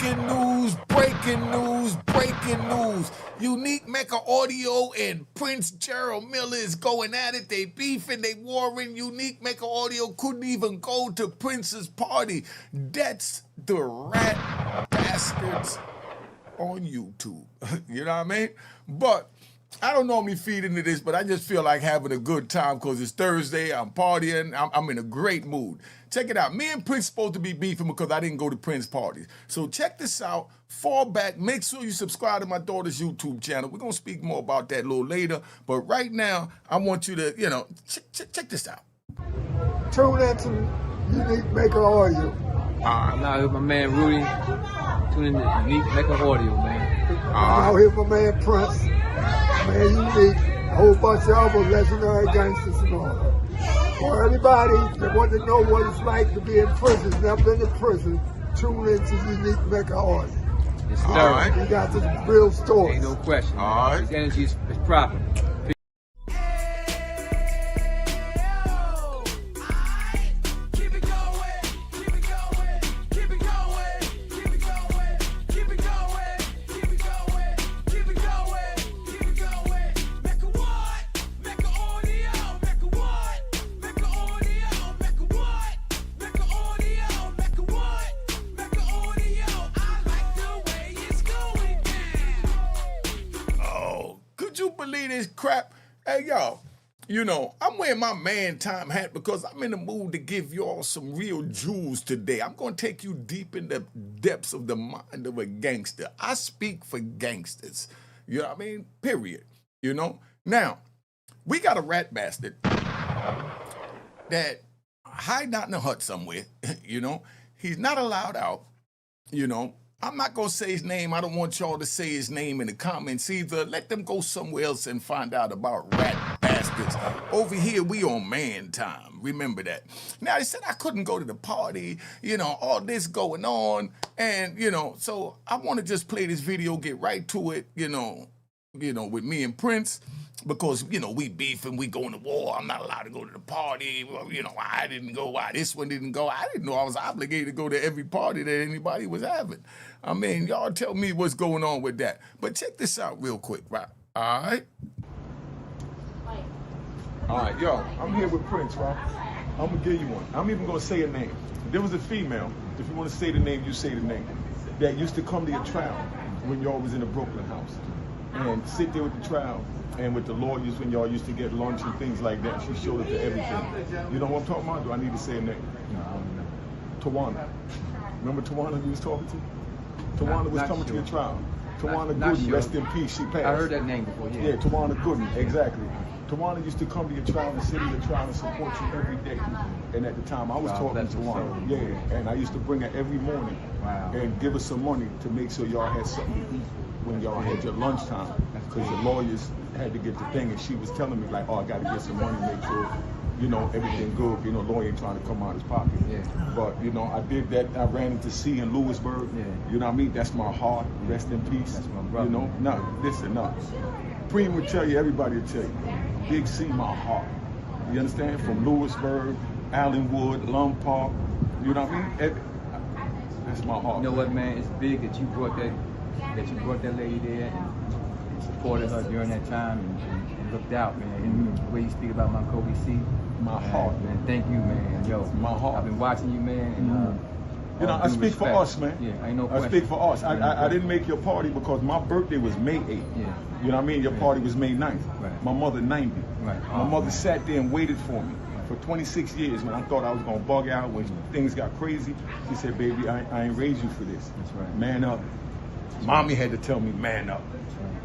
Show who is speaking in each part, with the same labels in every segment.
Speaker 1: breaking news, breaking news, breaking news. Unique Mecca Audio and Prince Gerald Miller is going at it. They beefing, they warring. Unique Mecca Audio couldn't even go to Prince's party. That's the rat bastards on YouTube. You know what I mean? But I don't normally feed into this, but I just feel like having a good time because it's Thursday, I'm partying, I'm in a great mood. Check it out. Me and Prince supposed to be beefing because I didn't go to Prince parties. So check this out. Fall back. Make sure you subscribe to my daughter's YouTube channel. We're going to speak more about that a little later. But right now, I want you to, check this out.
Speaker 2: Tune into Unique Mecca Audio.
Speaker 3: I'm out here with my man Rudy. Tune in to Unique Mecca Audio, man.
Speaker 2: I'm out here with my man Prince. Man, Unique. A whole bunch of other legendary gangsters and all. For everybody that want to know what it's like to be in prison, never been in prison, tune into Unique Mecca Audio.
Speaker 3: It's thorough.
Speaker 2: We got the real stories.
Speaker 3: Ain't no question.
Speaker 1: All right.
Speaker 3: His energy is proper.
Speaker 1: Believe this crap. Hey, y'all, I'm wearing my man time hat because I'm in the mood to give y'all some real jewels today. I'm going to take you deep in the depths of the mind of a gangster. I speak for gangsters. You know what I mean? Period. Now, we got a rat bastard that hiding out in a hut somewhere. He's not allowed out. I'm not going to say his name. I don't want y'all to say his name in the comments either. Let them go somewhere else and find out about rat bastards. Over here, we on man time. Remember that. Now, they said I couldn't go to the party, all this going on. And, so I want to just play this video, get right to it, with me and Prince. Because, we beefing, we going to war. I'm not allowed to go to the party. Well, I didn't go. Why this one didn't go? I didn't know I was obligated to go to every party that anybody was having. I mean, y'all tell me what's going on with that. But check this out real quick, right? All right? All right, yo, I'm here with Prince, right? I'm going to give you one. I'm even going to say a name. There was a female, if you want to say the name, you say the name, that used to come to your trial when y'all was in the Brooklyn house and sit there with the trial and with the lawyers when y'all used to get lunch and things like that. She showed up to everything. You know what I'm talking about? Do I need to say a name? Tawana. Remember Tawana you was talking to? Tawana was coming to your trial. Tawana Gooden, rest in peace, she passed.
Speaker 3: I heard that name before, yeah.
Speaker 1: Yeah, Tawana Gooden, exactly. Tawana used to come to your trial and sit in your trial and support you every day. And at the time, I was talking to Tawana. Yeah, and I used to bring her every morning and give her some money to make sure y'all had something to eat when y'all had your lunchtime. Because the lawyers had to get the thing, and she was telling me, like, oh, I got to get some money, make sure, everything good. Lawyer ain't trying to come out of his pocket.
Speaker 3: Yeah.
Speaker 1: But, I did that. I ran into C in Lewisburg. Yeah. You know what I mean? That's my heart. Rest in peace.
Speaker 3: That's my brother.
Speaker 1: No, listen, no. Preem would tell you, everybody would tell you. Big C, my heart. You understand? From Lewisburg, Allenwood, Lum Park. You know what I mean? That's my heart.
Speaker 3: You know what, man? It's big that you brought that lady there and supported her during that time and looked out, man. And the way you speak about my Kobe C.
Speaker 1: My heart,
Speaker 3: man. Thank you, man. Yo,
Speaker 1: my heart.
Speaker 3: I've been watching you, man. And,
Speaker 1: I speak for us, man.
Speaker 3: Yeah, ain't no question.
Speaker 1: I speak for us. I didn't make your party because my birthday was May 8th.
Speaker 3: Yeah.
Speaker 1: You know what I mean? Your party was May 9th.
Speaker 3: Right.
Speaker 1: My mother 90.
Speaker 3: Right.
Speaker 1: My mother sat there and waited for me for 26 years when I thought I was going to bug out when things got crazy. She said, baby, I ain't raised you for this.
Speaker 3: That's right.
Speaker 1: Man up. Mommy had to tell me, man up.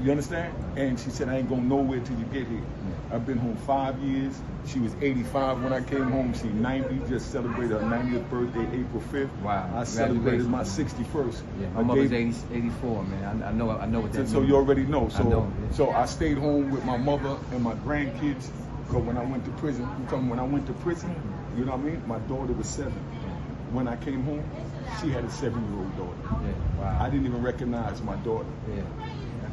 Speaker 1: You understand? And she said, I ain't going nowhere till you get here. I've been home 5 years. She was 85 when I came home. She's 90, just celebrated her 90th birthday, April 5th.
Speaker 3: Wow.
Speaker 1: I celebrated my 61st.
Speaker 3: Yeah, my mother's 84, man. I know what that means.
Speaker 1: So you already know. So,
Speaker 3: I know, yeah.
Speaker 1: So I stayed home with my mother and my grandkids. Because when I went to prison, you know what I mean? My daughter was 7. when I came home, she had a 7-year-old daughter.
Speaker 3: Yeah, wow.
Speaker 1: I didn't even recognize my daughter.
Speaker 3: Yeah.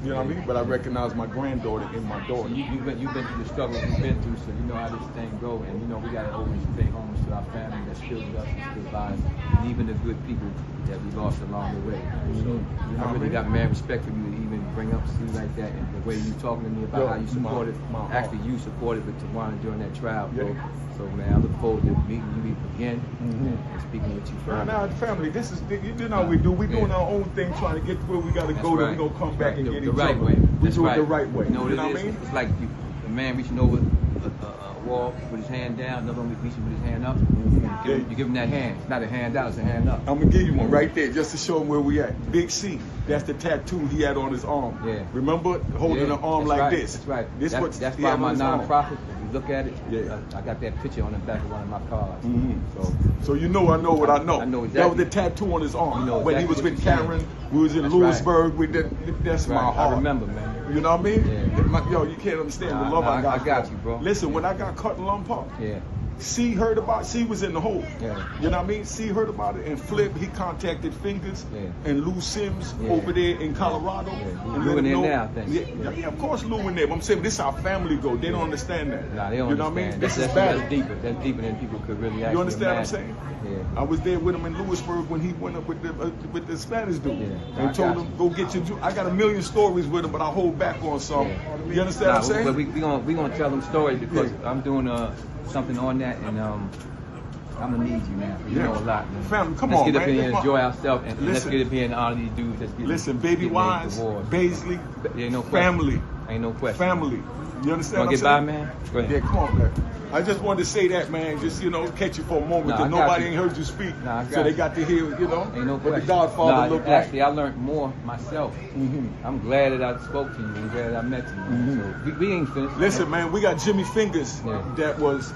Speaker 1: You know what I mean? But I recognized my granddaughter in my daughter.
Speaker 3: You've been through the struggle we've been through, so you know how this thing go. And you know we gotta always pay homage to our family that's still with us and still by us, and even the good people that we lost along the way. So I really got mad respect for you to even bring up stuff like that, and the way you talking to me about how you supported. Actually, you supported with Tawana during that trial, bro.
Speaker 1: Yeah.
Speaker 3: So man, I look forward to meeting you again and speaking with you further.
Speaker 1: Now, family, this is you know how we do. We doing our own thing, trying to get to where we got to go. Then we gonna come back and get each
Speaker 3: right
Speaker 1: other.
Speaker 3: way.
Speaker 1: We
Speaker 3: That's
Speaker 1: do it
Speaker 3: right.
Speaker 1: the right way.
Speaker 3: You know what
Speaker 1: You know
Speaker 3: it
Speaker 1: what I
Speaker 3: is?
Speaker 1: mean?
Speaker 3: It's like a man reaching over a wall with his hand down, another one reaching with his hand up. You give him that hand. It's not a hand out, it's a hand up.
Speaker 1: I'm gonna give you one right there just to show him where we at. Big C. That's the tattoo he had on his arm.
Speaker 3: Yeah.
Speaker 1: Remember holding the arm like this.
Speaker 3: That's right.
Speaker 1: This
Speaker 3: That's why my nonprofit. If you look at it, I got that picture on the back of one of my cars.
Speaker 1: So you know I know what I know.
Speaker 3: I know
Speaker 1: That was
Speaker 3: exactly.
Speaker 1: the tattoo on his arm.
Speaker 3: You know
Speaker 1: when he
Speaker 3: exactly
Speaker 1: was
Speaker 3: what
Speaker 1: with
Speaker 3: you're saying.
Speaker 1: Karen, we was in
Speaker 3: That's
Speaker 1: Lewisburg. That's
Speaker 3: Right.
Speaker 1: my heart.
Speaker 3: I remember, man.
Speaker 1: You know what I mean?
Speaker 3: Yeah.
Speaker 1: Yo, you can't understand
Speaker 3: Nah,
Speaker 1: the love I got.
Speaker 3: I got you, bro.
Speaker 1: Listen, when I got cut in Lum Park,
Speaker 3: Yeah.
Speaker 1: C heard about. C was in the hole.
Speaker 3: Yeah.
Speaker 1: You know what I mean? C heard about it, and Flip he contacted Fingers and Lou Sims over there in Colorado.
Speaker 3: Yeah.
Speaker 1: And
Speaker 3: Lou
Speaker 1: let
Speaker 3: in
Speaker 1: them
Speaker 3: there
Speaker 1: know-
Speaker 3: now, I think.
Speaker 1: Yeah, of course Lou in there. But I'm saying this is how family go. They don't understand that.
Speaker 3: Nah, they don't
Speaker 1: you know
Speaker 3: understand.
Speaker 1: what I mean? This is
Speaker 3: That's
Speaker 1: bad.
Speaker 3: deeper. That's deeper than people could really actually
Speaker 1: You understand
Speaker 3: imagine.
Speaker 1: what I'm saying?
Speaker 3: Yeah.
Speaker 1: I was there with him in Lewisburg when he went up with the Spanish dude
Speaker 3: Yeah.
Speaker 1: and
Speaker 3: I
Speaker 1: told
Speaker 3: got
Speaker 1: him go get your. I got a million stories with him, but I hold back on some.
Speaker 3: Yeah.
Speaker 1: You understand what I'm saying?
Speaker 3: But we gonna tell them stories because I'm doing something on that, and I'm gonna need you, man. You know a lot, man.
Speaker 1: Family, come
Speaker 3: let's
Speaker 1: on,
Speaker 3: get up
Speaker 1: man.
Speaker 3: here and enjoy ourselves, and let's
Speaker 1: Listen.
Speaker 3: get up here and honor these dudes. Let's get
Speaker 1: Listen, Baby Wise, Baisley,
Speaker 3: ain't no question.
Speaker 1: family,
Speaker 3: Ain't no question.
Speaker 1: family. You understand
Speaker 3: Wanna
Speaker 1: what
Speaker 3: get
Speaker 1: I'm
Speaker 3: by,
Speaker 1: saying?
Speaker 3: man? Go ahead.
Speaker 1: Yeah, come on, man. I just wanted to say that, man. Just catch you for a moment,
Speaker 3: Nah,
Speaker 1: because
Speaker 3: I got
Speaker 1: nobody
Speaker 3: you.
Speaker 1: ain't heard you speak,
Speaker 3: Nah, I got
Speaker 1: so they
Speaker 3: you.
Speaker 1: got to hear,
Speaker 3: Ain't no
Speaker 1: what the
Speaker 3: question.
Speaker 1: Godfather looked like.
Speaker 3: Actually, I learned more myself. I'm glad that I spoke to you. I'm glad I met you. So we ain't finished.
Speaker 1: Listen, man, we got Jimmy Fingers
Speaker 3: Yeah.
Speaker 1: that was,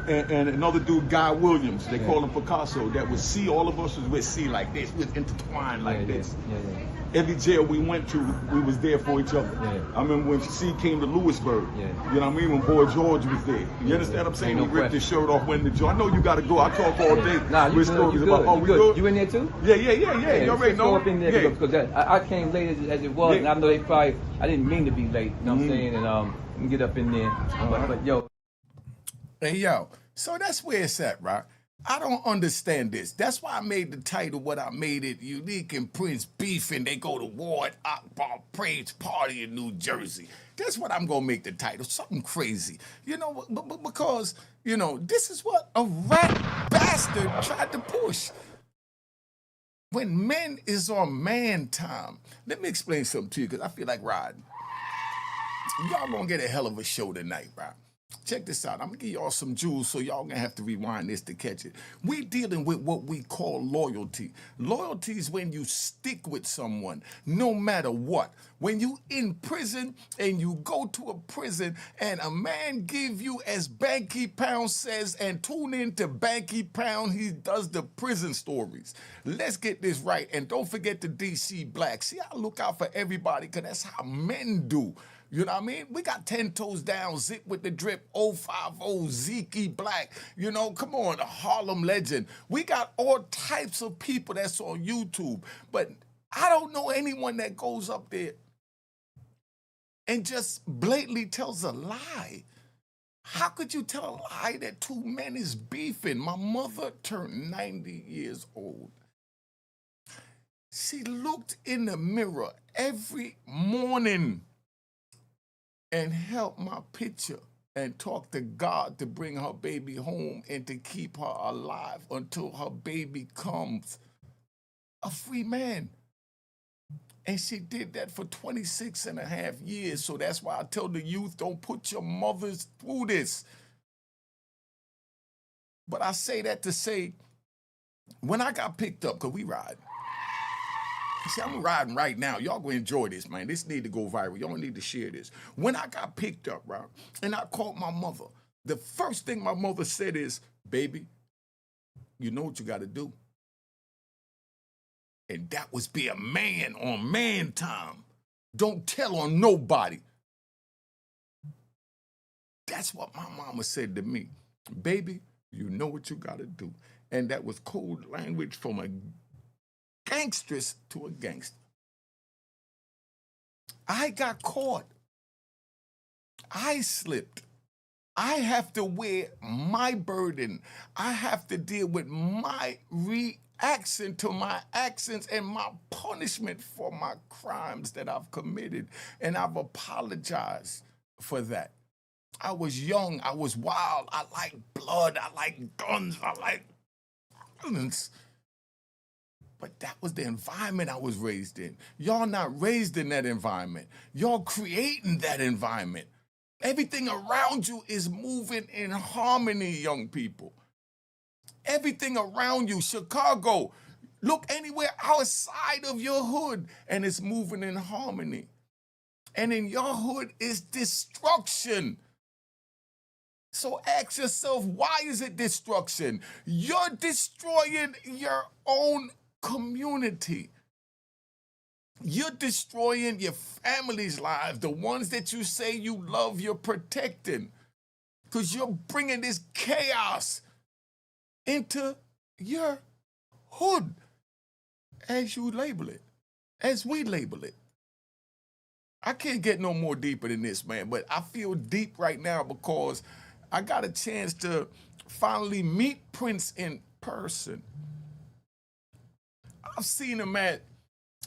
Speaker 1: and another dude, Guy Williams. They
Speaker 3: Yeah.
Speaker 1: call him Picasso. That was C. All of us was with C like this. We was intertwined like this.
Speaker 3: Yeah.
Speaker 1: Every jail we went to, we was there for each other.
Speaker 3: Yeah.
Speaker 1: I remember when C came to Lewisburg.
Speaker 3: Yeah.
Speaker 1: You know what I mean? When Boy George was there. You understand what I'm saying?
Speaker 3: Ain't no
Speaker 1: We ripped his
Speaker 3: question.
Speaker 1: shirt off, went in the joint. I know you got to go. I talk all day.
Speaker 3: Nah, you
Speaker 1: with
Speaker 3: good.
Speaker 1: stories
Speaker 3: You
Speaker 1: about,
Speaker 3: good.
Speaker 1: oh,
Speaker 3: You
Speaker 1: we
Speaker 3: good.
Speaker 1: good?
Speaker 3: You in there too?
Speaker 1: Yeah. You already
Speaker 3: let's go
Speaker 1: know.
Speaker 3: up in there because I came late as it was,
Speaker 1: Yeah.
Speaker 3: and I know they probably. I didn't mean to be late. You know what I'm saying? And let me get up in there. But yo.
Speaker 1: Hey, yo, so that's where it's at, right? I don't understand this. That's why I made the title what I made it, Unique and Prince beefing. They go to war at Akbar Praise Party in New Jersey. That's what I'm going to make the title, something crazy. Because, this is what a rat bastard tried to push. When men is on man time, let me explain something to you because I feel like riding. Y'all going to get a hell of a show tonight, right? Check this out. I'm going to give y'all some jewels so y'all going to have to rewind this to catch it. We dealing with what we call loyalty. Loyalty is when you stick with someone no matter what. When you in prison and you go to a prison and a man give you, as Banky Pound says, and tune in to Banky Pound, he does the prison stories. Let's get this right. And don't forget the DC Black. See, I look out for everybody because that's how men do. You know what I mean? We got 10 toes down, Zip with the drip, 050, Zeke Black. Come on, the Harlem legend. We got all types of people that's on YouTube. But I don't know anyone that goes up there and just blatantly tells a lie. How could you tell a lie that two men is beefing? My mother turned 90 years old. She looked in the mirror every morning and held my picture and talked to God to bring her baby home and to keep her alive until her baby comes a free man. And she did that for 26 and a half years. So that's why I tell the youth, don't put your mothers through this. But I say that to say, when I got picked up, because we ride. See, I'm riding right now. Y'all gonna enjoy this, man. This need to go viral. Y'all need to share this. When I got picked up, right, and I called my mother, the first thing my mother said is, baby, you know what you got to do. And that was be a man on man time. Don't tell on nobody. That's what my mama said to me. Baby, you know what you got to do. And that was code language from a gangstress to a gangster. I got caught. I slipped. I have to wear my burden. I have to deal with my reaction to my actions and my punishment for my crimes that I've committed. And I've apologized for that. I was young. I was wild. I like blood. I like guns. I like violence. But that was the environment I was raised in. Y'all not raised in that environment. Y'all creating that environment. Everything around you is moving in harmony, young people. Everything around you, Chicago, look anywhere outside of your hood and it's moving in harmony. And in your hood is destruction. So ask yourself, why is it destruction? You're destroying your own community. You're destroying your family's lives, the ones that you say you love, you're protecting, because you're bringing this chaos into your hood, as you label it, as we label it. I can't get no more deeper than this, man, but I feel deep right now because I got a chance to finally meet Prince in person. I've seen him at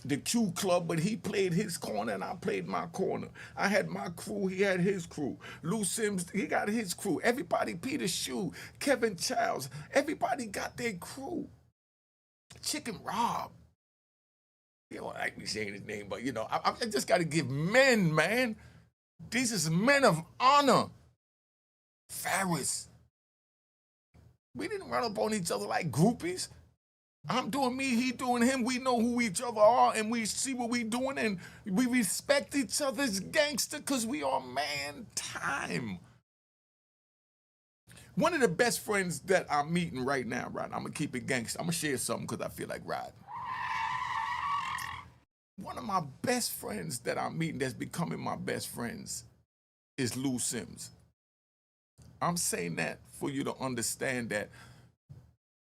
Speaker 1: the Q Club, but he played his corner and I played my corner. I had my crew, he had his crew. Lou Sims, he got his crew. Everybody, Peter Shue, Kevin Childs, everybody got their crew. Chicken Rob. You don't like me saying his name, but I just got to give men, man. These is men of honor. Ferris. We didn't run up on each other like groupies. I'm doing me, he doing him. We know who each other are and we see what we doing and we respect each other's gangster because we are man time. One of the best friends that I'm meeting right now, right? I'm going to keep it gangster. I'm going to share something because I feel like riding. One of my best friends that I'm meeting that's becoming my best friends is Lou Sims. I'm saying that for you to understand that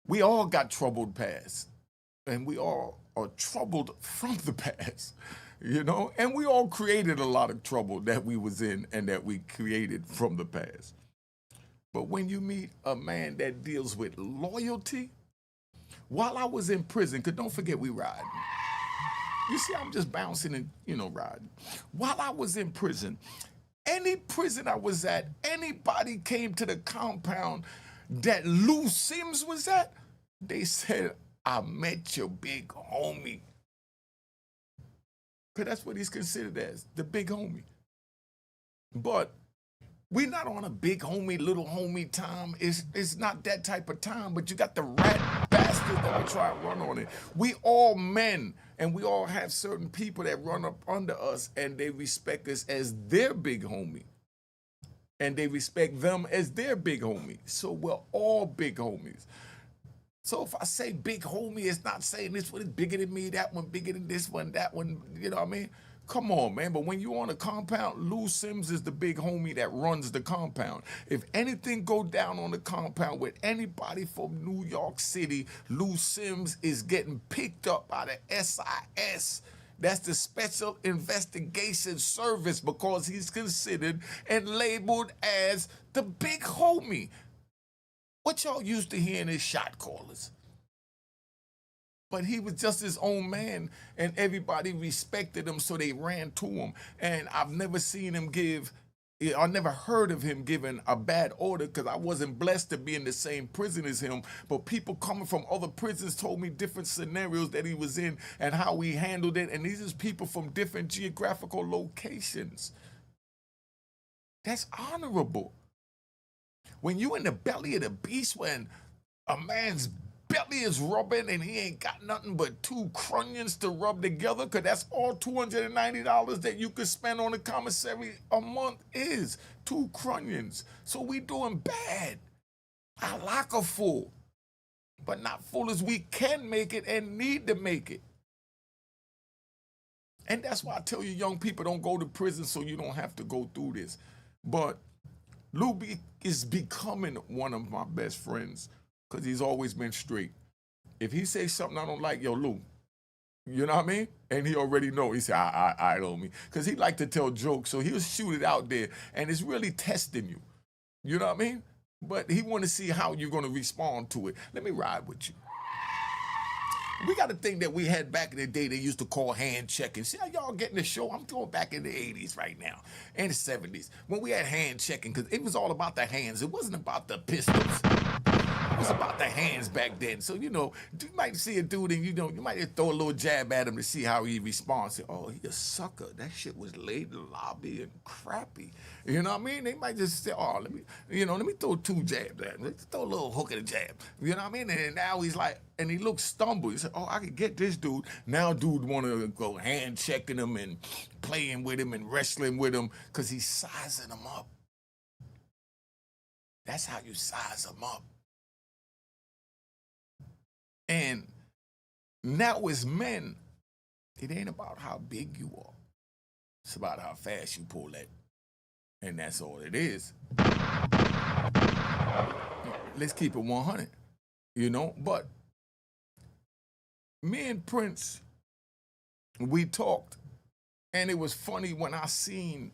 Speaker 1: we all got troubled past, and we all are troubled from the past, and we all created a lot of trouble that we was in and that we created from the past. But when you meet a man that deals with loyalty, while I was in prison, because don't forget we riding. You see, I'm just bouncing and, riding. While I was in prison, any prison I was at, anybody came to the compound that Lou Sims was at, they said, I met your big homie. Because that's what he's considered as, the big homie. But we're not on a big homie, little homie time. It's not that type of time, but you got the rat bastard that will try to run on it. We all men, and we all have certain people that run up under us, and they respect us as their big homie. And they respect them as their big homie. So we're all big homies. So if I say big homie, it's not saying this one is bigger than me, that one bigger than this one, that one, you know what I mean? Come on, man. But when you're on a compound, Lou Sims is the big homie that runs the compound. If anything go down on the compound with anybody from New York City, Lou Sims is getting picked up by the SIS. That's the Special Investigation Service, because he's considered and labeled as the big homie. What y'all used to hearing is shot callers. But he was just his own man, and everybody respected him, so they ran to him. And I've never seen him I never heard of him giving a bad order, because I wasn't blessed to be in the same prison as him. But people coming from other prisons told me different scenarios that he was in and how he handled it. And these is people from different geographical locations. That's honorable. When you in the belly of the beast, when a man's belly is rubbing and he ain't got nothing but 2 crunions to rub together, because that's all $290 that you could spend on the commissary a month is 2 crunions. So we doing bad. I like a fool, but not full as we can make it and need to make it. And that's why I tell you, young people, don't go to prison so you don't have to go through this. But Lou is becoming one of my best friends, because he's always been straight. If he says something I don't like, yo, Lou, you know what I mean? And he already know. He said, I don't mean. Because he like to tell jokes, so he'll shoot it out there, and it's really testing you. You know what I mean? But he want to see how you're going to respond to it. Let me ride with you. We got a thing that we had back in the day they used to call hand checking. See how y'all getting the show? I'm going back in the 80s right now and the 70s when we had hand checking because it was all about the hands. It wasn't about the pistols. It was about the hands back then. So, you might see a dude and, you might throw a little jab at him to see how he responds. Say, oh, he a sucker. That shit was laid in the lobby and crappy. You know what I mean? They might just say, oh, let me throw 2 jabs at him. Let's throw a little hook at a jab. You know what I mean? And now he's like, and he looks stumbled. He said, oh, I could get this dude. Now dude want to go hand checking him and playing with him and wrestling with him because he's sizing him up. That's how you size him up. And now as men, it ain't about how big you are. It's about how fast you pull that. And that's all it is. Let's keep it 100, But me and Prince, we talked. And it was funny when I seen,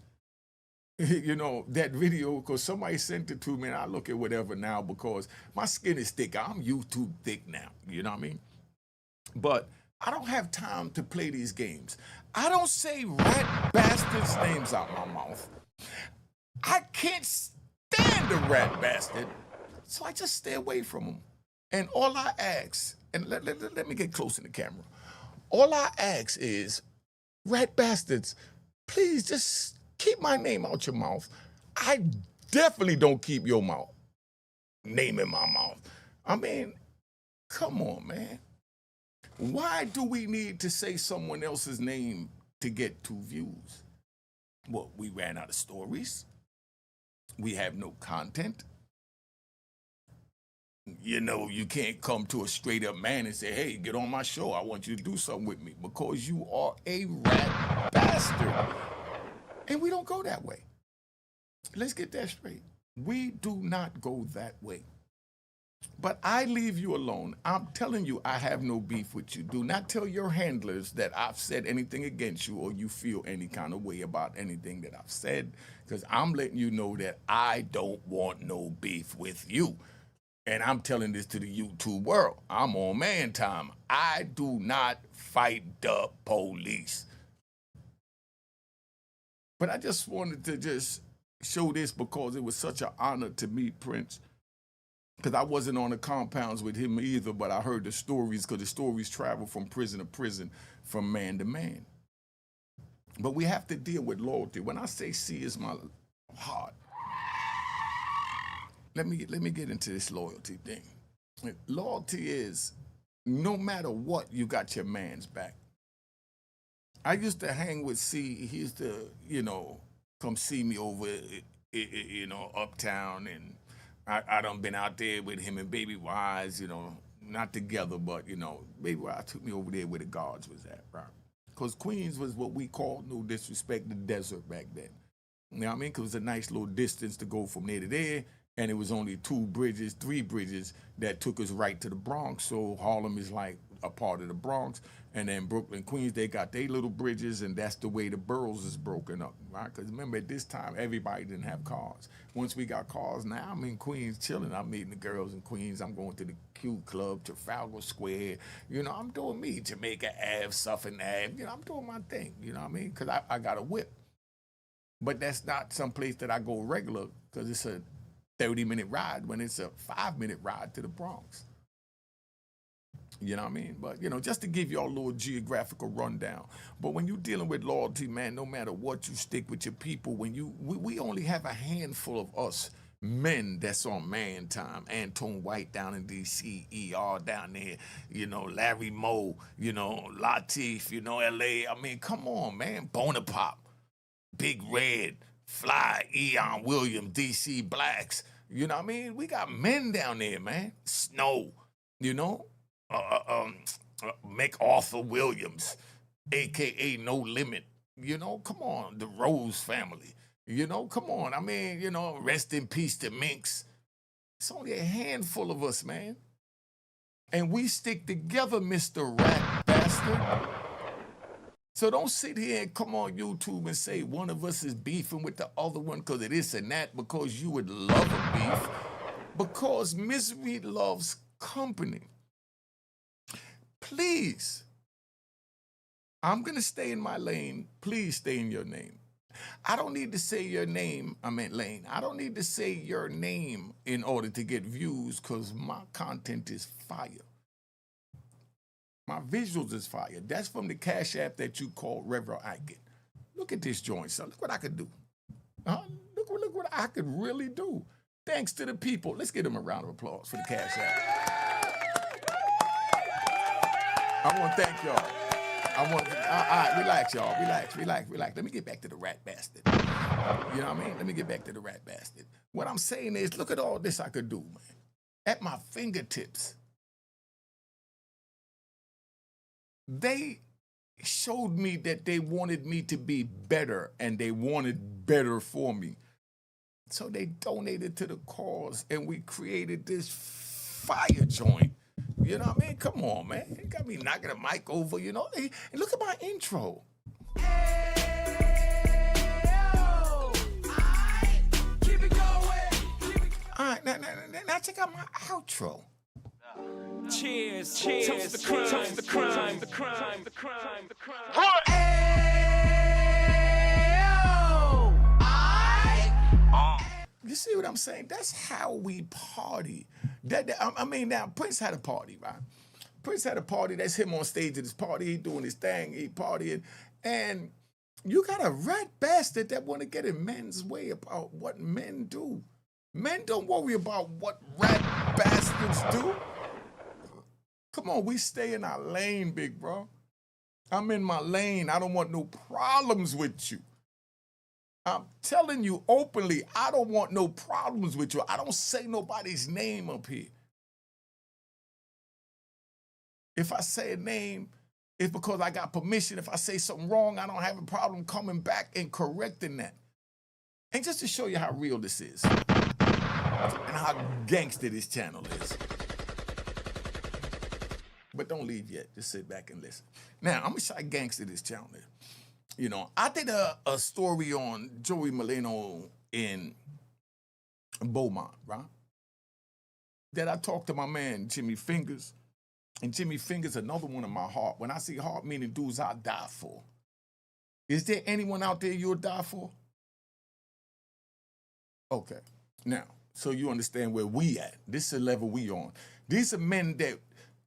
Speaker 1: that video, because somebody sent it to me, and I look at whatever now because my skin is thick. I'm YouTube thick now, you know what I mean? But I don't have time to play these games. I don't say rat bastards' names out my mouth. I can't stand a rat bastard, so I just stay away from them. And all I ask, and let me get close in the camera. All I ask is, rat bastards, please just keep my name out your mouth. I definitely don't keep your name in my mouth. I mean, come on, man. Why do we need to say someone else's name to get 2 views? Well, we ran out of stories. We have no content. You can't come to a straight up man and say, hey, get on my show. I want you to do something with me because you are a rat bastard. And we don't go that way. Let's get that straight. We do not go that way. But I leave you alone. I'm telling you, I have no beef with you. Do not tell your handlers that I've said anything against you or you feel any kind of way about anything that I've said, because I'm letting you know that I don't want no beef with you. And I'm telling this to the YouTube world. I'm on man time. I do not fight the police. But I just wanted to just show this because it was such an honor to meet Prince. Because I wasn't on the compounds with him either, but I heard the stories because the stories travel from prison to prison, from man to man. But we have to deal with loyalty. When I say C is my heart, let me get into this loyalty thing. Loyalty is no matter what, you got your man's back. I used to hang with C. He used to, come see me over, uptown, and I done been out there with him and Baby Wise, not together, but, Baby Wise took me over there where the guards was at, right? Because Queens was what we called, no disrespect, the desert back then. You know what I mean? Because it was a nice little distance to go from there to there, and it was only 3 bridges that took us right to the Bronx. So Harlem is like a part of the Bronx, and then Brooklyn, Queens, they got their little bridges, and that's the way the boroughs is broken up, right? Because remember, at this time, everybody didn't have cars. Once we got cars, now I'm in Queens chilling. I'm meeting the girls in Queens. I'm going to the Q Club, Trafalgar Square. I'm doing me, Jamaica Ave, Suffolk Ave. I'm doing my thing, you know what I mean? Because I got a whip. But that's not some place that I go regular because it's a 30-minute ride when it's a 5-minute ride to the Bronx. You know what I mean? But, just to give y'all a little geographical rundown. But when you're dealing with loyalty, man, no matter what, you stick with your people. We only have a handful of us men that's on man time. Anton White down in D.C., ER down there, Larry Moe, Latif, L.A. I mean, come on, man. Bonaparte, Big Red, Fly, Eon Williams, D.C. Blacks. You know what I mean? We got men down there, man. Snow, MacArthur Williams, a.k.a. No Limit. Come on, the Rose family. Come on. I mean, rest in peace to Minx. It's only a handful of us, man. And we stick together, Mr. Rat Bastard. So don't sit here and come on YouTube and say one of us is beefing with the other one because of this and that, because you would love a beef. Because misery loves company. Please, I'm going to stay in my lane. Please stay in your name. I don't need to say your name, I meant lane. I don't need to say your name in order to get views because my content is fire. My visuals is fire. That's from the Cash App that you call Reverend Icon. Look at this joint, son. Look what I could do. Look what I could really do. Thanks to the people. Let's give them a round of applause for the Cash App. I want to thank y'all. All right, relax, y'all. Relax. Let me get back to the rat bastard. You know what I mean? Let me get back to the rat bastard. What I'm saying is, look at all this I could do, man. At my fingertips. They showed me that they wanted me to be better and they wanted better for me. So they donated to the cause and we created this fire joint. You know what I mean? Come on, man. You got me knocking the mic over, you know? And look at my intro. All right, now check out my outro.
Speaker 4: Cheers, toast the crime. What?
Speaker 1: You see what I'm saying? That's how we party. I mean, now, Prince had a party, right? Prince had a party. That's him on stage at his party. He doing his thing. He partying. And you got a rat bastard that want to get in men's way about what men do. Men don't worry about what rat bastards do. Come on, we stay in our lane, big bro. I'm in my lane. I don't want no problems with you. I'm telling you openly, I don't want no problems with you. I don't say nobody's name up here. If I say a name, it's because I got permission. If I say something wrong, I don't have a problem coming back and correcting that. And just to show you how real this is and how gangster this channel is. But don't leave yet. Just sit back and listen. Now, I'm going to show you how gangster this channel is. You know, I did a story on Joey Molino in Beaumont, right? That I talked to my man, Jimmy Fingers. And Jimmy Fingers, another one of my heart. When I see heart, meaning dudes I'll die for. Is there anyone out there you'll die for? Okay. Now, so you understand where we at. This is the level we on. These are men that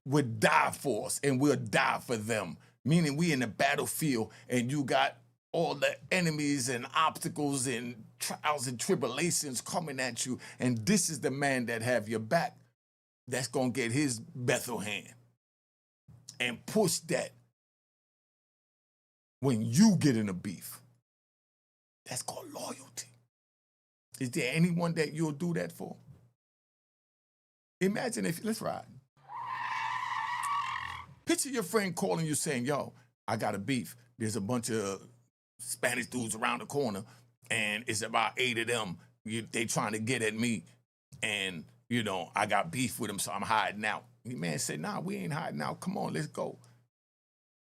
Speaker 1: would die for us and we'll die for them. Meaning we in the battlefield and you got all the enemies and obstacles and trials and tribulations coming at you. And this is the man that have your back that's going to get his Bethel hand and push that when you get in a beef. That's called loyalty. Is there anyone that you'll do that for? Imagine if, let's ride. Picture your friend calling you saying, yo, I got a beef. There's a bunch of Spanish dudes around the corner, and it's about 8 of them. They trying to get at me, and, you know, I got beef with them, so I'm hiding out. The man said, nah, we ain't hiding out. Come on, let's go.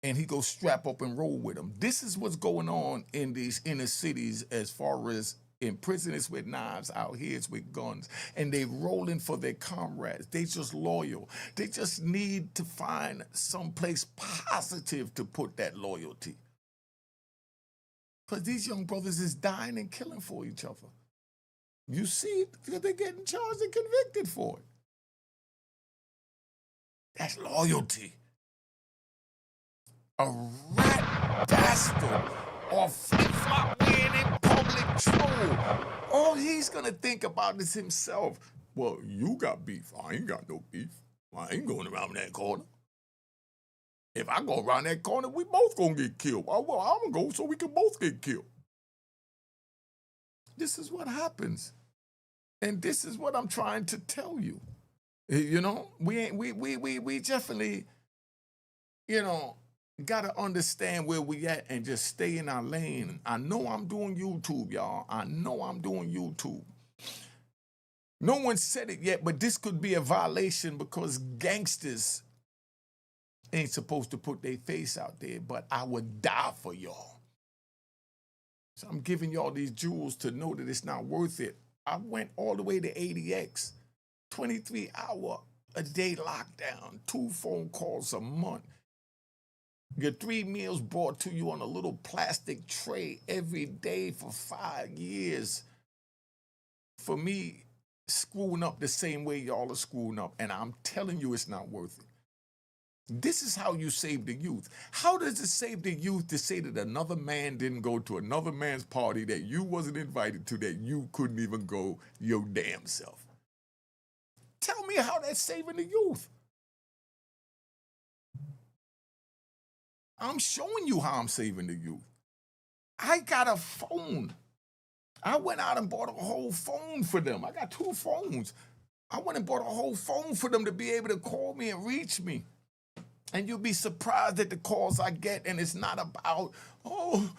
Speaker 1: And he goes strap up and roll with them. This is what's going on in these inner cities as far as in prison it's with knives, out here it's with guns. And they rolling for their comrades. They just loyal. They just need to find someplace positive to put that loyalty. Because these young brothers is dying and killing for each other. You see it because they're getting charged and convicted for it. That's loyalty. A rat bastard or flip-flop wearing in public troll. All he's gonna think about is himself. Well, you got beef. I ain't got no beef. I ain't going around that corner. If I go around that corner, we both gonna get killed. Well, I'm gonna go so we can both get killed. This is what happens. And this is what I'm trying to tell you. You know, we definitely, you know, gotta understand where we at and just stay in our lane. I know I'm doing YouTube, y'all. I know I'm doing YouTube. No one said it yet, but this could be a violation because gangsters ain't supposed to put their face out there, but I would die for y'all. So I'm giving y'all these jewels to know that it's not worth it. I went all the way to ADX, 23-hour-a-day lockdown, 2 phone calls a month. Your 3 meals brought to you on a little plastic tray every day for 5 years. For me, screwing up the same way y'all are screwing up, and I'm telling you it's not worth it. This is how you save the youth. How does it save the youth to say that another man didn't go to another man's party that you wasn't invited to, that you couldn't even go your damn self? Tell me how that's saving the youth. I'm showing you how I'm saving the youth. I got a phone. I went out and bought a whole phone for them. I got 2 phones. I went and bought a whole phone for them to be able to call me and reach me. And you'll be surprised at the calls I get, and it's not about, oh,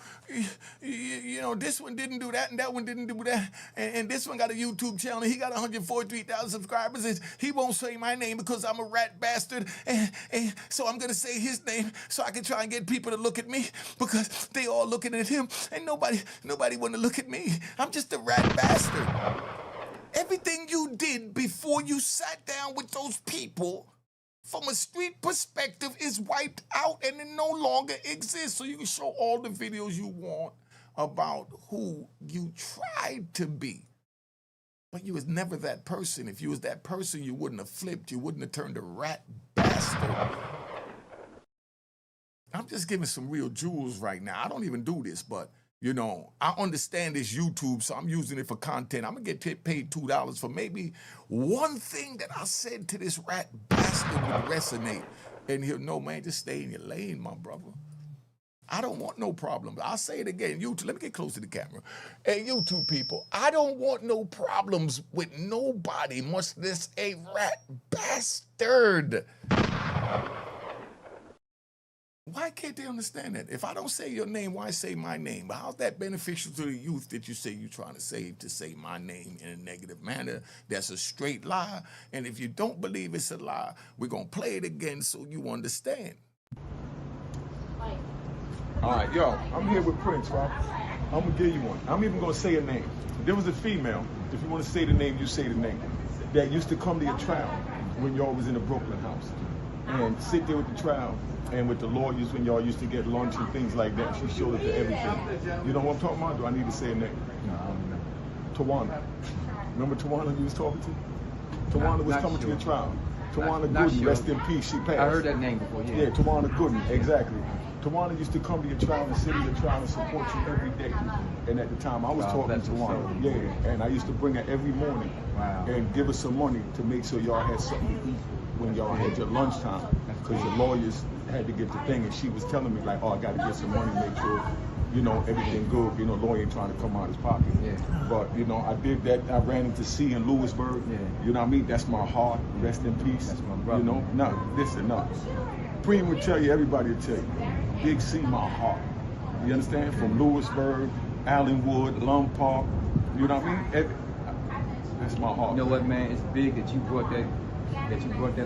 Speaker 1: you know, this one didn't do that, and that one didn't do that, and this one got a YouTube channel, and he got 143,000 subscribers, and he won't say my name because I'm a rat bastard, and so I'm going to say his name so I can try and get people to look at me because they all looking at him, and nobody want to look at me. I'm just a rat bastard. Everything you did before you sat down with those people from a street perspective is wiped out and it no longer exists. So you can show all the videos you want about who you tried to be. But you was never that person. If you was that person, you wouldn't have flipped. You wouldn't have turned a rat bastard. I'm just giving some real jewels right now. I don't even do this, but you know, I understand this YouTube, so I'm using it for content. I'm gonna get paid $2 for maybe one thing that I said to this rat bastard would resonate. And he'll know, man, just stay in your lane, my brother. I don't want no problems. I'll say it again. YouTube, let me get close to the camera. Hey, YouTube people, I don't want no problems with nobody, much less a rat bastard. Why can't they understand that? If I don't say your name, why say my name? But how's that beneficial to the youth that you say you're trying to save, to say my name in a negative manner? That's a straight lie. And if you don't believe it's a lie, we're going to play it again so you understand. All right, yo, I'm here with Prince, right? I'm going to give you one. I'm even going to say a name. There was a female, if you want to say the name, you say the name, that used to come to your trial when y'all was in the Brooklyn house and sit there with the trial and with the lawyers when y'all used to get lunch and things like that. She showed it to everything. You know what I'm talking about? Do I need to say a name? No, I don't know. Tawana. Remember Tawana you was talking to? Tawana was coming to your trial. Tawana Gooden, sure. Rest in peace, she passed.
Speaker 3: I heard that name before, yeah.
Speaker 1: Yeah, Tawana Gooden, exactly. Tawana used to come to your trial and sit in your trial and support you every day. And at the time, I was talking to Tawana. Yeah, and I used to bring her every morning and give her some money to make sure y'all had something to eat when y'all had your lunchtime. Because your lawyers had to get the thing, and she was telling me, like, oh, I got to get some money, make sure, you know, everything good. You know, lawyer ain't trying to come out of his pocket. Yeah. But, you know, I did that. I ran into C in Lewisburg. Yeah. You know what I mean? That's my heart. Rest in peace. That's my brother. You know? No, listen, no. Preem would tell you, everybody would tell you. Big C, my heart. You understand? From Lewisburg, Allenwood, Lum Park. You know what I mean? That's my heart.
Speaker 3: You know what, man? It's big that you brought that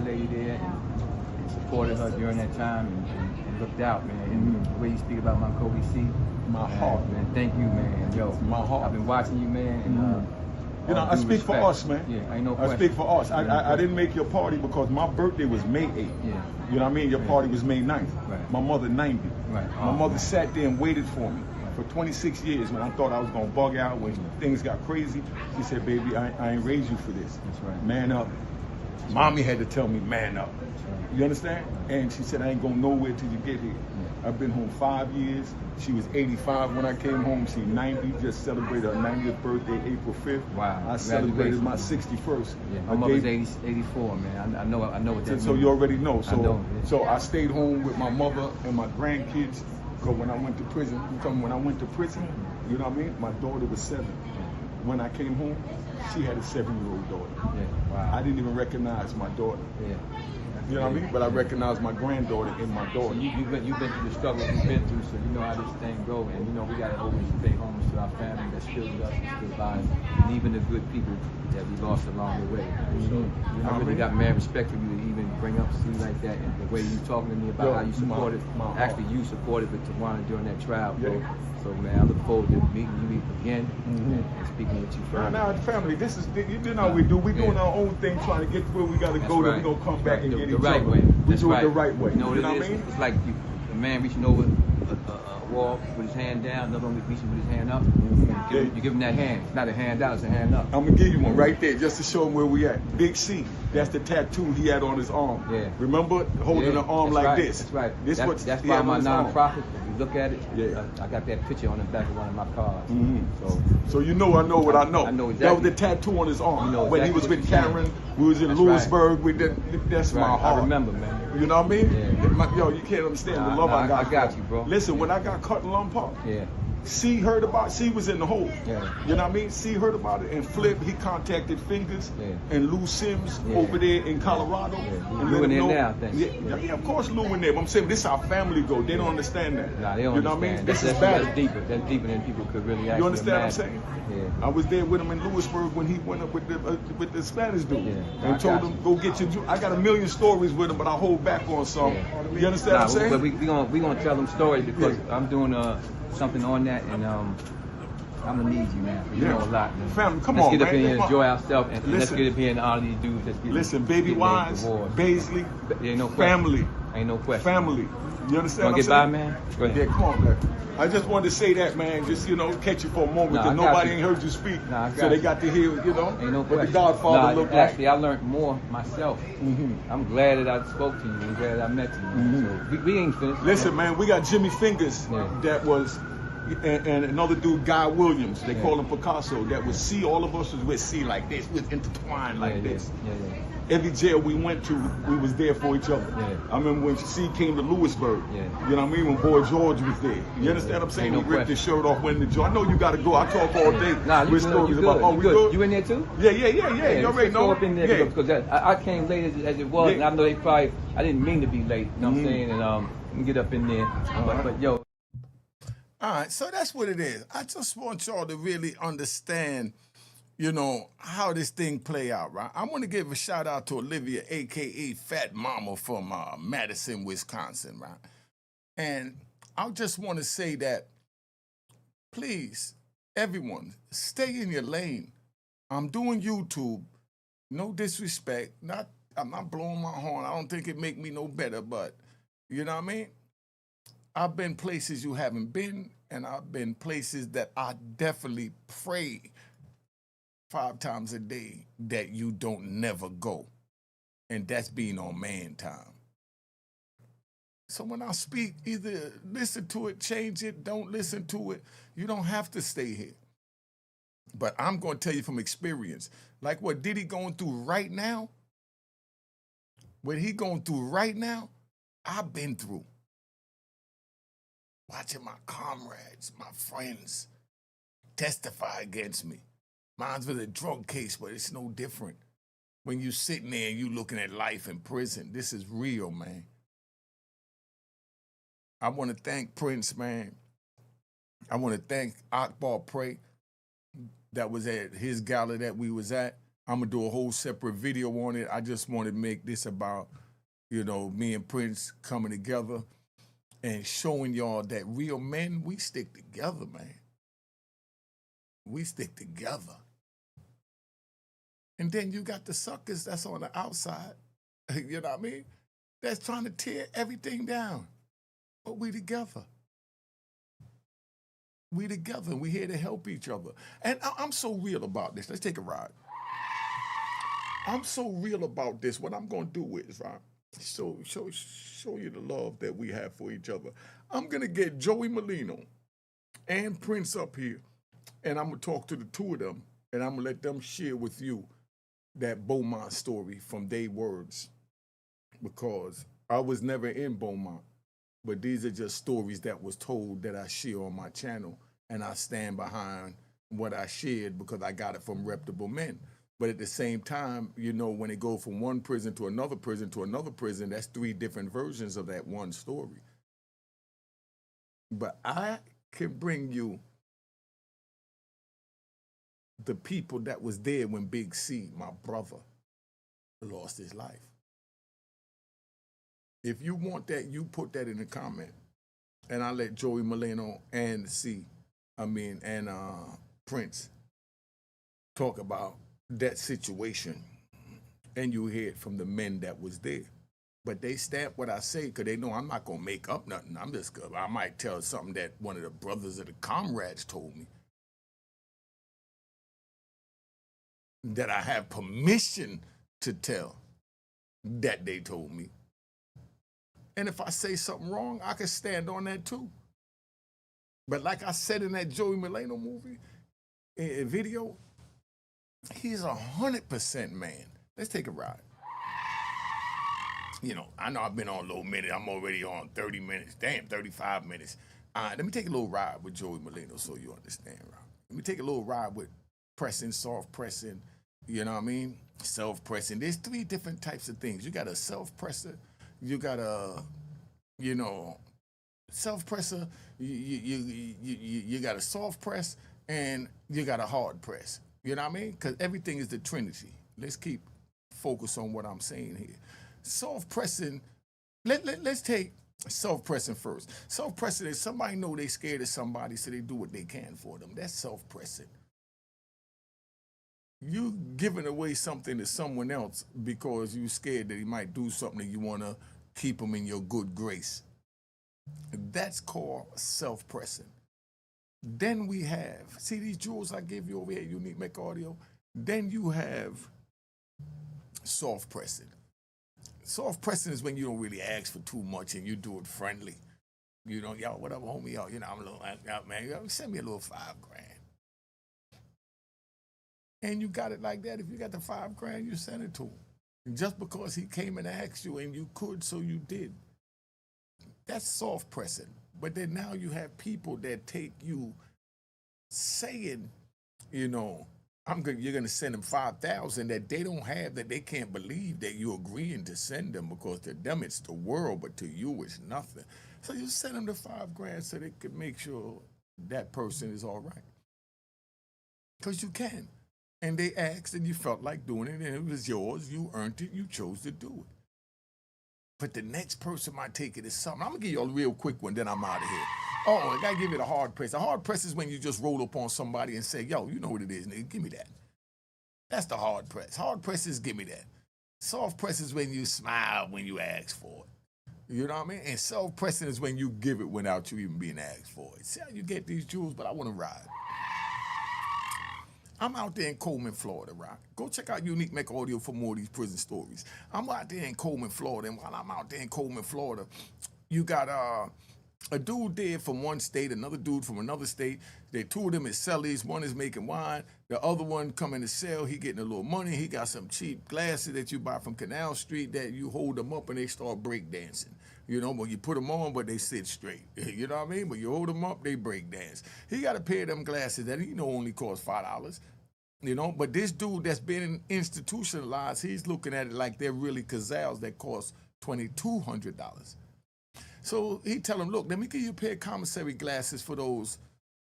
Speaker 3: lady there and supported her during that time and looked out, man. And the way you speak about my Kobe C,
Speaker 1: my heart,
Speaker 3: man. Thank you, man. Yo,
Speaker 1: my heart.
Speaker 3: I've been watching you, man. And,
Speaker 1: you know, I speak for us, man.
Speaker 3: Yeah, ain't no question.
Speaker 1: I speak for us. I didn't make your party because my birthday was May 8th. Yeah. You know what I mean? Your party was May 9th. Right. My mother 90. Right. My mother sat there and waited for me for 26 years when I thought I was going to bug out, when things got crazy. She said, baby, I ain't raised you for this. That's right. Man up. Mommy had to tell me, man up. You understand? And she said, I ain't going nowhere till you get here. I've been home 5 years. She was 85 when I came home. She's 90, just celebrated her 90th birthday, April 5th. Wow. I celebrated my 61st.
Speaker 3: Yeah, my mother's 84, man. I know what that means.
Speaker 1: So you already know. So,
Speaker 3: I know.
Speaker 1: So I stayed home with my mother and my grandkids. Because when I went to prison, you know what I mean? My daughter was 7. When I came home, she had a 7-year-old daughter. Yeah. Wow. I didn't even recognize my daughter. Yeah. You know what I mean? But I recognize my granddaughter in my daughter.
Speaker 3: You've been through the struggle we've been through, so you know how this thing go. And you know we gotta always pay homage to our family that still with us, that still by us, and even the good people that we lost along the way. So I really got mad respect for you to even bring up something like that, and the way you talking to me about how you supported, actually you supported with Tawana during that trial, bro.
Speaker 1: Yeah.
Speaker 3: So man, I look forward to meeting you again and speaking with you further.
Speaker 1: Now, family, this is you know how we do. We doing our own thing, trying to get to where we got to go. Then we gonna come back and get each
Speaker 3: right
Speaker 1: other.
Speaker 3: way.
Speaker 1: We
Speaker 3: That's
Speaker 1: do it
Speaker 3: right.
Speaker 1: the right way.
Speaker 3: You know what
Speaker 1: I
Speaker 3: it is?
Speaker 1: mean?
Speaker 3: It's like a man reaching over a wall with his hand down, another one reaching with his hand up. You give him that hand. It's not a hand down, it's a hand up.
Speaker 1: I'm gonna give you one right there just to show him where we at. Big C. That's the tattoo he had on his arm.
Speaker 3: Yeah.
Speaker 1: Remember holding the arm like this.
Speaker 3: That's right.
Speaker 1: This
Speaker 3: That's why my nonprofit. If you look at it, I got that picture on the back of one of my cars.
Speaker 1: So you know I know what I know.
Speaker 3: I know exactly.
Speaker 1: That was the tattoo on his arm.
Speaker 3: You know
Speaker 1: when he
Speaker 3: exactly
Speaker 1: was with
Speaker 3: what you're
Speaker 1: Karen,
Speaker 3: saying.
Speaker 1: we was in
Speaker 3: That's
Speaker 1: Lewisburg.
Speaker 3: right.
Speaker 1: That's my
Speaker 3: Right.
Speaker 1: heart.
Speaker 3: I remember, man.
Speaker 1: You know what I mean?
Speaker 3: Yeah.
Speaker 1: Yo, you can't understand the love I got.
Speaker 3: I got you, bro.
Speaker 1: Listen, when I got cut in Lum Park,
Speaker 3: Yeah.
Speaker 1: C heard about. C was in the hole.
Speaker 3: Yeah.
Speaker 1: You know what I mean? C heard about it and Flip. He contacted Fingers and Lou Sims over there in Colorado.
Speaker 3: Yeah.
Speaker 1: And
Speaker 3: Lou
Speaker 1: let
Speaker 3: in
Speaker 1: him
Speaker 3: there
Speaker 1: know.
Speaker 3: now, I think.
Speaker 1: Yeah, of course Lou in there. But I'm saying this is how family go. They don't understand that.
Speaker 3: Nah, they don't
Speaker 1: you know
Speaker 3: understand.
Speaker 1: what I mean? This
Speaker 3: That's
Speaker 1: is bad.
Speaker 3: That's deeper than people could really actually
Speaker 1: You understand
Speaker 3: imagine.
Speaker 1: what I'm saying?
Speaker 3: Yeah.
Speaker 1: I was there with him in Lewisburg when he went up with the Spanish dude
Speaker 3: I
Speaker 1: and told
Speaker 3: got
Speaker 1: him, go get your I got a million stories with him, but I hold back on some. You understand what I'm saying?
Speaker 3: But we gonna tell them stories because I'm doing something on that, and I'm gonna need you, man. You know a lot, man.
Speaker 1: Family, come
Speaker 3: let's
Speaker 1: on,
Speaker 3: get up
Speaker 1: man.
Speaker 3: here and enjoy ourselves, and let's
Speaker 1: Listen.
Speaker 3: get up here and honor these dudes that's getting.
Speaker 1: Listen, Baby Wise, Baisley,
Speaker 3: ain't no question.
Speaker 1: family.
Speaker 3: Ain't no question.
Speaker 1: Family. You understand
Speaker 3: Wanna
Speaker 1: what
Speaker 3: get
Speaker 1: I'm
Speaker 3: by,
Speaker 1: saying?
Speaker 3: man? Go ahead.
Speaker 1: Yeah, come on, man. I just wanted to say that, man. Just, catch you for a moment
Speaker 3: Nah,
Speaker 1: because
Speaker 3: I got
Speaker 1: nobody
Speaker 3: you.
Speaker 1: ain't heard you speak.
Speaker 3: Nah, I
Speaker 1: so
Speaker 3: got
Speaker 1: they
Speaker 3: you.
Speaker 1: got to hear,
Speaker 3: Ain't no
Speaker 1: what the
Speaker 3: question.
Speaker 1: Godfather looked like.
Speaker 3: Actually, I learned more myself. I'm glad that I spoke to you. I'm glad that I met you. Man. So we ain't finished.
Speaker 1: Listen, man, we got Jimmy Fingers
Speaker 3: Yeah.
Speaker 1: that was, and another dude, Guy Williams. They call him Picasso. That was C. All of us was with C like this. We was intertwined like this.
Speaker 3: Yeah.
Speaker 1: Every jail we went to, we was there for each other.
Speaker 3: Yeah.
Speaker 1: I remember when C came to Lewisburg.
Speaker 3: Yeah.
Speaker 1: You know what I mean? When Boy George was there. You understand what I'm saying?
Speaker 3: Ain't
Speaker 1: He
Speaker 3: no
Speaker 1: ripped his
Speaker 3: question.
Speaker 1: shirt off, went in the joint. I know you got to go. I talk all day.
Speaker 3: Nah, you
Speaker 1: with
Speaker 3: good.
Speaker 1: stories
Speaker 3: You
Speaker 1: about.
Speaker 3: good.
Speaker 1: Oh,
Speaker 3: You
Speaker 1: we
Speaker 3: good.
Speaker 1: good?
Speaker 3: You in there too?
Speaker 1: Yeah. You already
Speaker 3: let's go
Speaker 1: know.
Speaker 3: up in there because I came late as it was, and I know they probably I didn't mean to be late. You know what I'm saying? And we can get up in there, but yo.
Speaker 1: All right, so that's what it is. I just want y'all to really understand, how this thing play out, right? I want to give a shout out to Olivia, a.k.a. Fat Mama from Madison, Wisconsin, right? And I just want to say that, please, everyone, stay in your lane. I'm doing YouTube. No disrespect. I'm not blowing my horn. I don't think it make me no better, but you know what I mean? I've been places you haven't been, and I've been places that I definitely pray 5 times a day that you don't never go. And that's being on man time. So when I speak, either listen to it, change it, don't listen to it. You don't have to stay here. But I'm going to tell you from experience, like what Diddy going through right now, what he going through right now, I've been through. Watching my comrades, my friends, testify against me. Mine's was a drug case, but it's no different. When you sitting there and you looking at life in prison, this is real, man. I want to thank Prince, man. I want to thank Akbar Prey that was at his gala that we was at. I'm going to do a whole separate video on it. I just want to make this about, me and Prince coming together and showing y'all that real men, we stick together, man. We stick together. And then you got the suckers that's on the outside, you know what I mean? That's trying to tear everything down. But we together. We together, and we here to help each other. And I'm so real about this. Let's take a ride. I'm so real about this. What I'm going to do is, right, show you the love that we have for each other. I'm going to get Joey Molino and Prince up here, and I'm going to talk to the two of them, and I'm going to let them share with you that Beaumont story from their words, because I was never in Beaumont, but these are just stories that was told that I share on my channel, and I stand behind what I shared because I got it from reputable men. But at the same time, you know, when they go from one prison to another prison to another prison, that's three different versions of that one story. But I can bring you the people that was there when Big C, my brother, lost his life. If you want that, you put that in the comment, and I'll let Joey Molino and Prince talk about that situation, and you hear it from the men that was there. But they stamp what I say because they know I'm not gonna make up nothing. I might tell something that one of the brothers of the comrades told me that I have permission to tell that they told me. And if I say something wrong, I can stand on that too. But like I said in that Joey Molino movie, video, he's 100% man. Let's take a ride. You know, I know I've been on a little minute. I'm already on 30 minutes. Damn, 35 minutes. Let me take a little ride with Joey Molino so you understand, right? Let me take a little ride with pressing, soft pressing, you know what I mean? Self-pressing. There's three different types of things. You got a self-presser, you got a, you know, self-presser, you got a soft press, and you got a hard press. You know what I mean? Because everything is the Trinity. Let's keep focus on what I'm saying here. Self-pressing, let's take self-pressing first. Self-pressing is somebody know they scared of somebody, so they do what they can for them. That's self-pressing. You giving away something to someone else because you scared that he might do something and you want to keep him in your good grace. That's called self-pressing. Then we have, see these jewels I gave you over here, Unique Mecca Audio? Then you have soft pressing. Soft pressing is when you don't really ask for too much and you do it friendly. You know, yo, whatever, homie, yo, you know, I'm a little, man, yo, send me a little $5,000. And you got it like that. If you got the $5,000, you send it to him. And just because he came and asked you and you could, so you did. That's soft pressing. But then now you have people that take you saying, you know, you're gonna send them 5,000 that they don't have, that they can't believe that you're agreeing to send them, because to them it's the world, but to you it's nothing. So you send them the $5,000 so they can make sure that person is all right. Because you can. And they asked and you felt like doing it, and it was yours, you earned it, you chose to do it. But the next person might take it as something. I'm gonna give you a real quick one, then I'm out of here. Oh, I gotta give you the hard press. The hard press is when you just roll up on somebody and say, yo, you know what it is, nigga, give me that. That's the hard press. Hard press is give me that. Soft press is when you smile when you ask for it. You know what I mean? And soft pressing is when you give it without you even being asked for it. See how you get these jewels, but I wanna ride. I'm out there in Coleman, Florida, right? Go check out Unique Mecca Audio for more of these prison stories. I'm out there in Coleman, Florida, and while I'm out there in Coleman, Florida, you got a dude there from one state, another dude from another state. They two of them is sellers. One is making wine. The other one coming to sell. He getting a little money. He got some cheap glasses that you buy from Canal Street that you hold them up and they start break dancing. You know, but you put them on, but they sit straight. You know what I mean? But you hold them up, they break dance. He got a pair of them glasses that he know only cost $5. You know, but this dude that's been institutionalized, he's looking at it like they're really Cazals that cost $2,200. So he tell him, look, let me give you a pair of commissary glasses for those,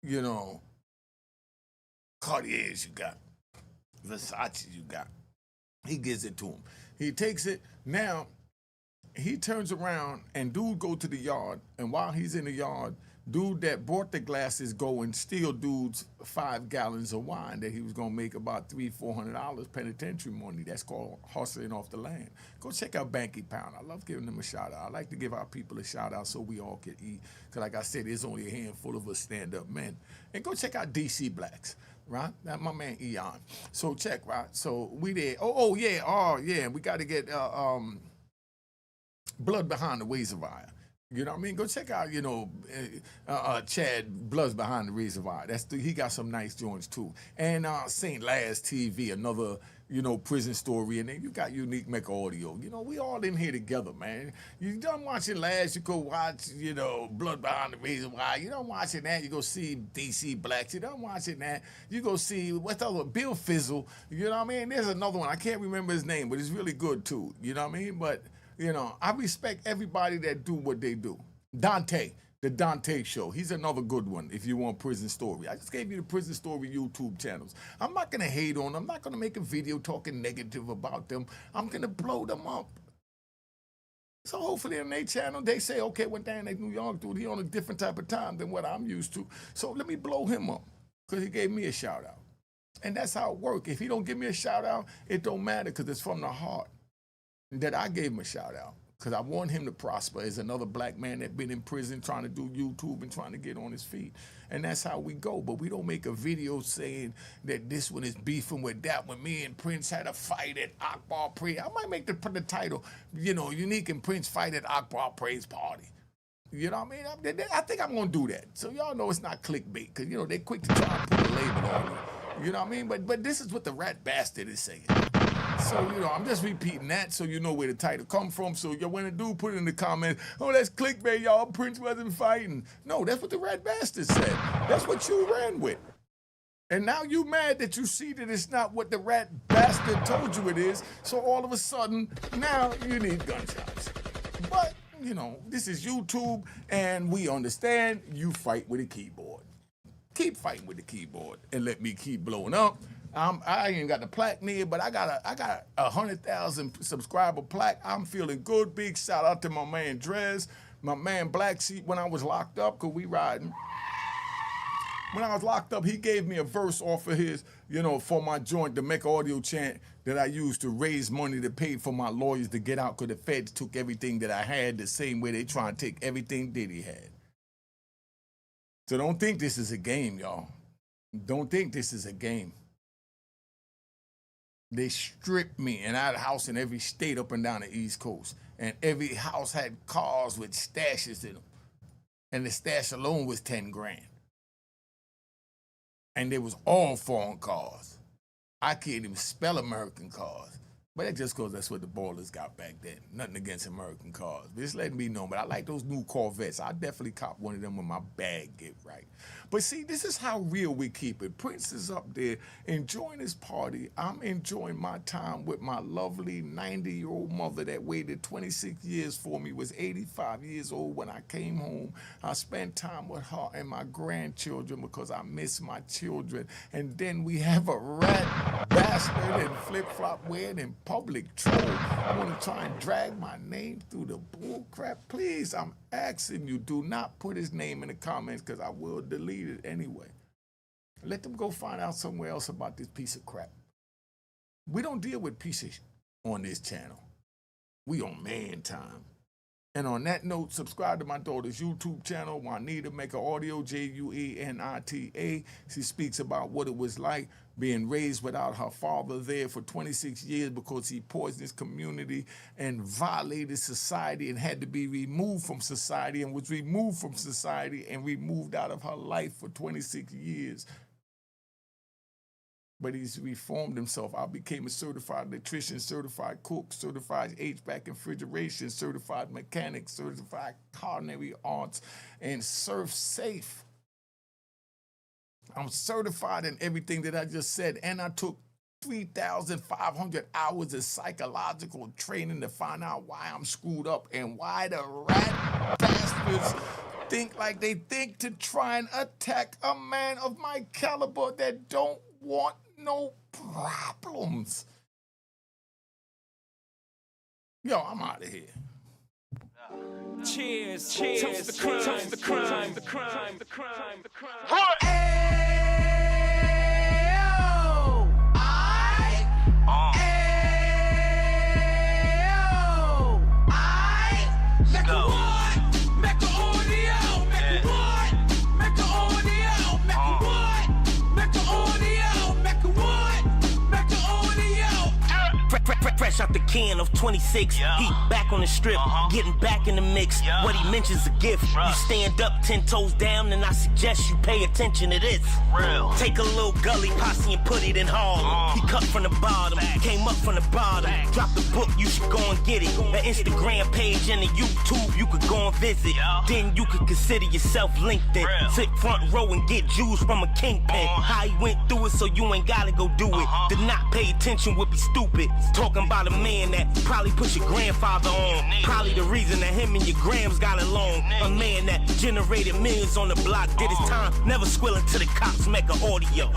Speaker 1: you know, Cartiers you got, Versace you got. He gives it to him. He takes it. Now, he turns around and dude go to the yard, and while he's in the yard, dude that bought the glasses go and steal dude's 5 gallons of wine that he was gonna make about $300-400 penitentiary money. That's called hustling off the land. Go check out Banky Pound. I love giving them a shout out. I like to give our people a shout out so we all can eat. Cause like I said, there's only a handful of us stand-up men. And go check out DC Blacks, right? That's my man Eon. So check, right? So we there. Oh yeah. We got to get Blood Behind the Ways of Fire. You know what I mean? Go check out, Chad Bloods Behind the Reservoir. He got some nice joints too. And St. Laz TV, another, prison story. And then you got Unique Mecca Audio. We all in here together, man. You done watching Laz, you go watch, Blood Behind the Reservoir. You done watching that, you go see DC Blacks. You done watching that, you go see, what's the other one? Bill Fizzle. You know what I mean? There's another one. I can't remember his name, but it's really good too. You know what I mean? But I respect everybody that do what they do. Dante, the Dante Show. He's another good one if you want prison story. I just gave you the prison story YouTube channels. I'm not going to hate on them. I'm not going to make a video talking negative about them. I'm going to blow them up. So hopefully on their channel, they say, okay, what Dan New York dude, he on a different type of time than what I'm used to. So let me blow him up because he gave me a shout out. And that's how it works. If he don't give me a shout out, it don't matter because it's from the heart. That I gave him a shout out because I want him to prosper as another black man that been in prison trying to do YouTube and trying to get on his feet. And that's how we go. But we don't make a video saying that this one is beefing with that one. Me and Prince had a fight at Akbar Praise. I might make the title, Unique and Prince fight at Akbar Praise Party. You know what I mean? I think I'm going to do that. So y'all know it's not clickbait because, they're quick to try and put a label on you. You know what I mean? But this is what the rat bastard is saying. So, I'm just repeating that so you know where the title come from. So, when a dude put it in the comments, oh, that's clickbait, y'all, Prince wasn't fighting. No, that's what the rat bastard said. That's what you ran with. And now you mad that you see that it's not what the rat bastard told you it is. So, all of a sudden, now you need gunshots. But, this is YouTube, and we understand you fight with a keyboard. Keep fighting with the keyboard and let me keep blowing up. I ain't got the plaque near, but I got a 100,000 subscriber plaque. I'm feeling good. Big shout out to my man Drez, my man Black Sheep when I was locked up, because we riding. When I was locked up, he gave me a verse off of his, for my joint, the Mecca Audio chant that I used to raise money to pay for my lawyers to get out because the feds took everything that I had the same way they try and take everything Diddy had. So don't think this is a game, y'all. Don't think this is a game. They stripped me, and I had a house in every state up and down the East Coast. And every house had cars with stashes in them. And the stash alone was 10 grand. And they was all foreign cars. I can't even spell American cars. But that's just because that's what the ballers got back then. Nothing against American cars. But just letting me know. But I like those new Corvettes. I definitely cop one of them when my bag get right. But see, this is how real we keep it. Prince is up there enjoying his party. I'm enjoying my time with my lovely 90-year-old mother that waited 26 years for me, was 85 years old when I came home. I spent time with her and my grandchildren because I miss my children. And then we have a rat bastard and flip-flop wearing in public troll. I want to try and drag my name through the bull crap. Please, I'm asking you, do not put his name in the comments because I will delete it anyway. Let them go find out somewhere else about this piece of crap. We don't deal with pieces on this channel. We on man time. And on that note, subscribe to my daughter's YouTube channel, Juanita Mecca Audio, Juanita. She speaks about what it was like being raised without her father there for 26 years because he poisoned his community and violated society and had to be removed from society and was removed from society and removed out of her life for 26 years. But he's reformed himself. I became a certified electrician, certified cook, certified HVAC and refrigeration, certified mechanic, certified culinary arts, and surf safe. I'm certified in everything that I just said, and I took 3,500 hours of psychological training to find out why I'm screwed up and why the rat bastards think like they think to try and attack a man of my caliber that don't want no problems. Yo, I'm out of here.
Speaker 4: Cheers, cheers, toast the crime, toast the crime, the crime, the crime, the crime.
Speaker 5: What?
Speaker 4: Fresh out the
Speaker 5: Ken of 26, he back on the strip, getting back in the mix. What he mentions a gift. You stand up 10 toes down, and I suggest you pay attention to this. Real. Take a little gully posse and put it in Harlem. He cut from the bottom, came up from the bottom. Drop the book, you should go and get it. An Instagram page and a YouTube you could go and visit. Then you could consider yourself LinkedIn. Sit front row and get Jews from a kingpin. How he went through it, so you ain't gotta go do it. To not pay attention would be stupid. Talking about a man that probably put your grandfather on. Probably the reason that him and your grams got along. A man that generated millions on the block, did his time, never squilling to the cops, Mecca audio.